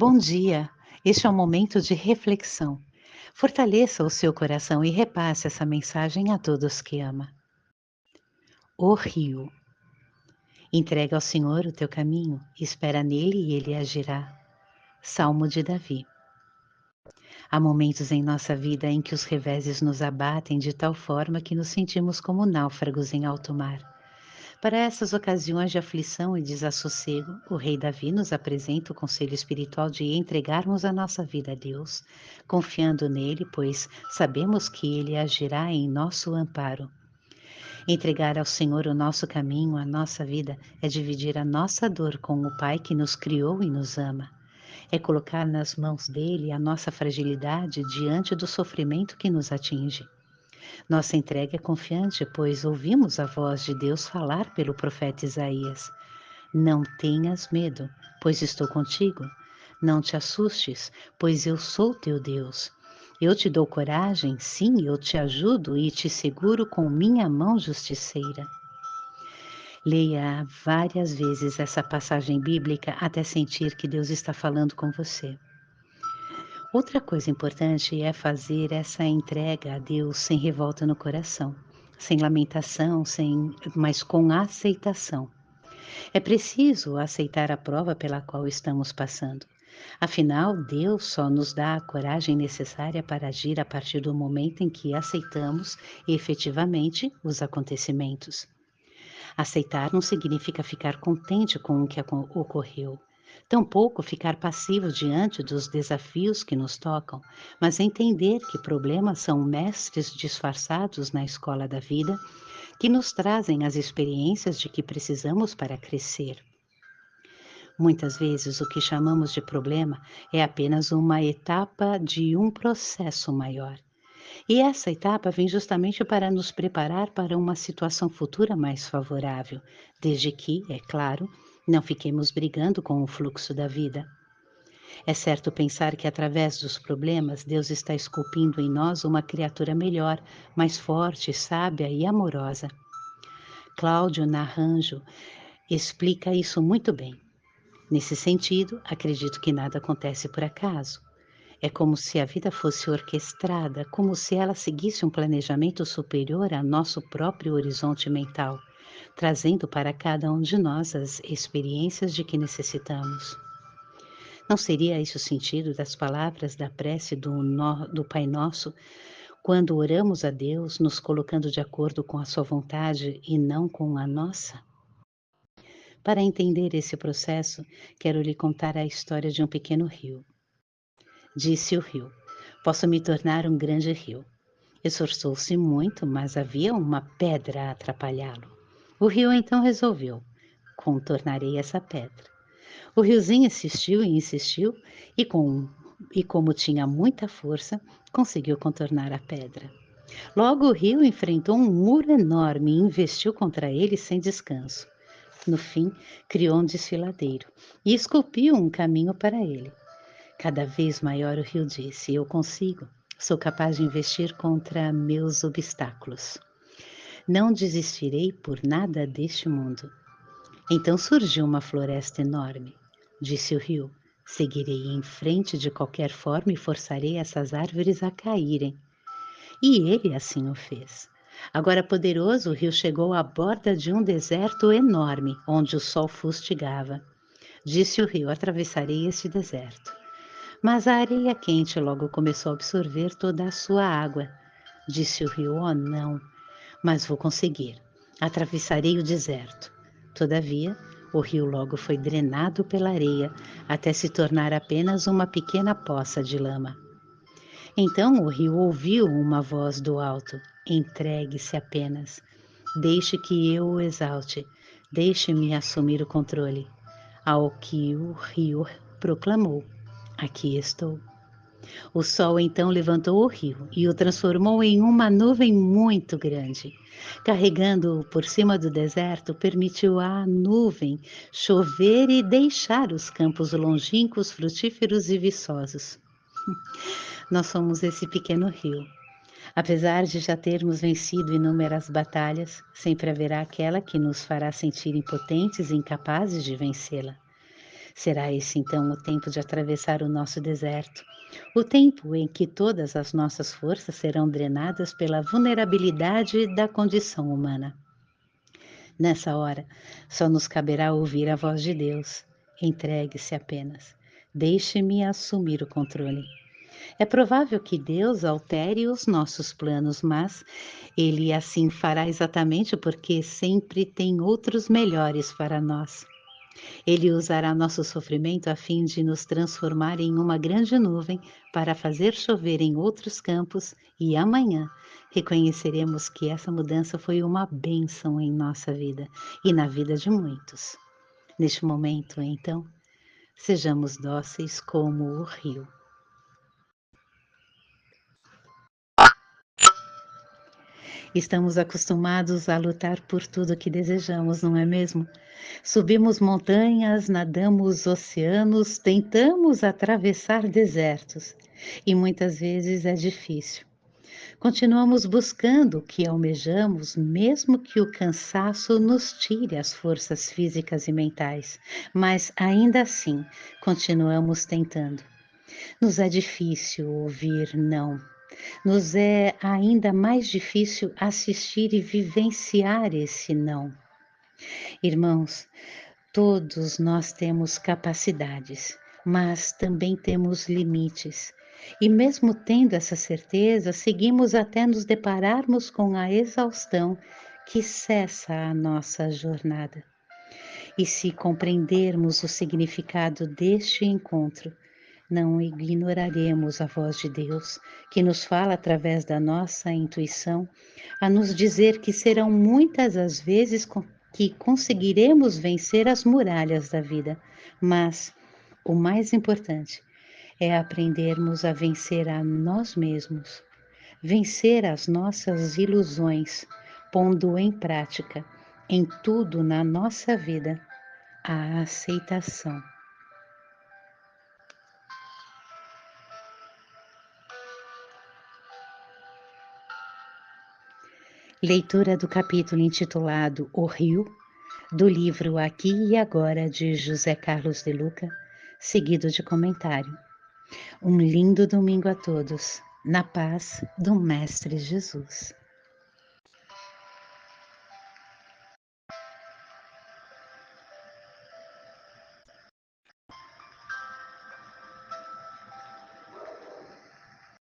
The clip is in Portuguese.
Bom dia! Este é um momento de reflexão. Fortaleça o seu coração e repasse essa mensagem a todos que ama. O rio. Entrega ao Senhor o teu caminho, espera nele e ele agirá. Salmo de Davi. Há momentos em nossa vida em que os reveses nos abatem de tal forma que nos sentimos como náufragos em alto mar. Para essas ocasiões de aflição e desassossego, o rei Davi nos apresenta o conselho espiritual de entregarmos a nossa vida a Deus, confiando nele, pois sabemos que ele agirá em nosso amparo. Entregar ao Senhor o nosso caminho, a nossa vida, é dividir a nossa dor com o Pai que nos criou e nos ama. É colocar nas mãos dele a nossa fragilidade diante do sofrimento que nos atinge. Nossa entrega é confiante, pois ouvimos a voz de Deus falar pelo profeta Isaías. Não tenhas medo, pois estou contigo. Não te assustes, pois eu sou teu Deus. Eu te dou coragem, sim, eu te ajudo e te seguro com minha mão justiceira. Leia várias vezes essa passagem bíblica até sentir que Deus está falando com você. Outra coisa importante é fazer essa entrega a Deus sem revolta no coração, sem lamentação, mas com aceitação. É preciso aceitar a prova pela qual estamos passando. Afinal, Deus só nos dá a coragem necessária para agir a partir do momento em que aceitamos efetivamente os acontecimentos. Aceitar não significa ficar contente com o que ocorreu. Tampouco ficar passivo diante dos desafios que nos tocam, mas entender que problemas são mestres disfarçados na escola da vida que nos trazem as experiências de que precisamos para crescer. Muitas vezes o que chamamos de problema é apenas uma etapa de um processo maior. E essa etapa vem justamente para nos preparar para uma situação futura mais favorável, desde que, é claro, não fiquemos brigando com o fluxo da vida. É certo pensar que através dos problemas Deus está esculpindo em nós uma criatura melhor, mais forte, sábia e amorosa. Cláudio Naranjo explica isso muito bem. Nesse sentido, acredito que nada acontece por acaso. É como se a vida fosse orquestrada, como se ela seguisse um planejamento superior a nosso próprio horizonte mental, trazendo para cada um de nós as experiências de que necessitamos. Não seria esse o sentido das palavras da prece do Pai Nosso, quando oramos a Deus, nos colocando de acordo com a sua vontade e não com a nossa? Para entender esse processo, quero lhe contar a história de um pequeno rio. Disse o rio: posso me tornar um grande rio. Esforçou-se muito, mas havia uma pedra a atrapalhá-lo. O rio então resolveu: contornarei essa pedra. O riozinho insistiu e como tinha muita força, conseguiu contornar a pedra. Logo o rio enfrentou um muro enorme e investiu contra ele sem descanso. No fim, criou um desfiladeiro e esculpiu um caminho para ele. Cada vez maior o rio disse: eu consigo, sou capaz de investir contra meus obstáculos. Não desistirei por nada deste mundo. Então surgiu uma floresta enorme. Disse o rio: seguirei em frente de qualquer forma e forçarei essas árvores a caírem. E ele assim o fez. Agora poderoso, o rio chegou à borda de um deserto enorme, onde o sol fustigava. Disse o rio: atravessarei este deserto. Mas a areia quente logo começou a absorver toda a sua água. Disse o rio: oh, não, mas vou conseguir. Atravessarei o deserto. Todavia, o rio logo foi drenado pela areia, até se tornar apenas uma pequena poça de lama. Então o rio ouviu uma voz do alto: entregue-se apenas. Deixe que eu o exalte. Deixe-me assumir o controle. Ao que o rio proclamou: aqui estou. O sol então levantou o rio e o transformou em uma nuvem muito grande. Carregando-o por cima do deserto, permitiu à nuvem chover e deixar os campos longínquos, frutíferos e viçosos. Nós somos esse pequeno rio. Apesar de já termos vencido inúmeras batalhas, sempre haverá aquela que nos fará sentir impotentes e incapazes de vencê-la. Será esse então o tempo de atravessar o nosso deserto, o tempo em que todas as nossas forças serão drenadas pela vulnerabilidade da condição humana. Nessa hora, só nos caberá ouvir a voz de Deus. Entregue-se apenas. Deixe-me assumir o controle. É provável que Deus altere os nossos planos, mas Ele assim fará exatamente porque sempre tem outros melhores para nós. Ele usará nosso sofrimento a fim de nos transformar em uma grande nuvem para fazer chover em outros campos, e amanhã reconheceremos que essa mudança foi uma bênção em nossa vida e na vida de muitos. Neste momento, então, sejamos dóceis como o rio. Estamos acostumados a lutar por tudo que desejamos, não é mesmo? Subimos montanhas, nadamos oceanos, tentamos atravessar desertos e muitas vezes é difícil. Continuamos buscando o que almejamos, mesmo que o cansaço nos tire as forças físicas e mentais, mas ainda assim continuamos tentando. Nos é difícil ouvir não. Nos é ainda mais difícil assistir e vivenciar esse não. Irmãos, todos nós temos capacidades, mas também temos limites. E mesmo tendo essa certeza, seguimos até nos depararmos com a exaustão que cessa a nossa jornada. E se compreendermos o significado deste encontro, não ignoraremos a voz de Deus, que nos fala através da nossa intuição, a nos dizer que serão muitas as vezes que conseguiremos vencer as muralhas da vida, mas o mais importante é aprendermos a vencer a nós mesmos, vencer as nossas ilusões, pondo em prática, em tudo na nossa vida, a aceitação. Leitura do capítulo intitulado O Rio, do livro Aqui e Agora de José Carlos de Luca, seguido de comentário. Um lindo domingo a todos, na paz do Mestre Jesus.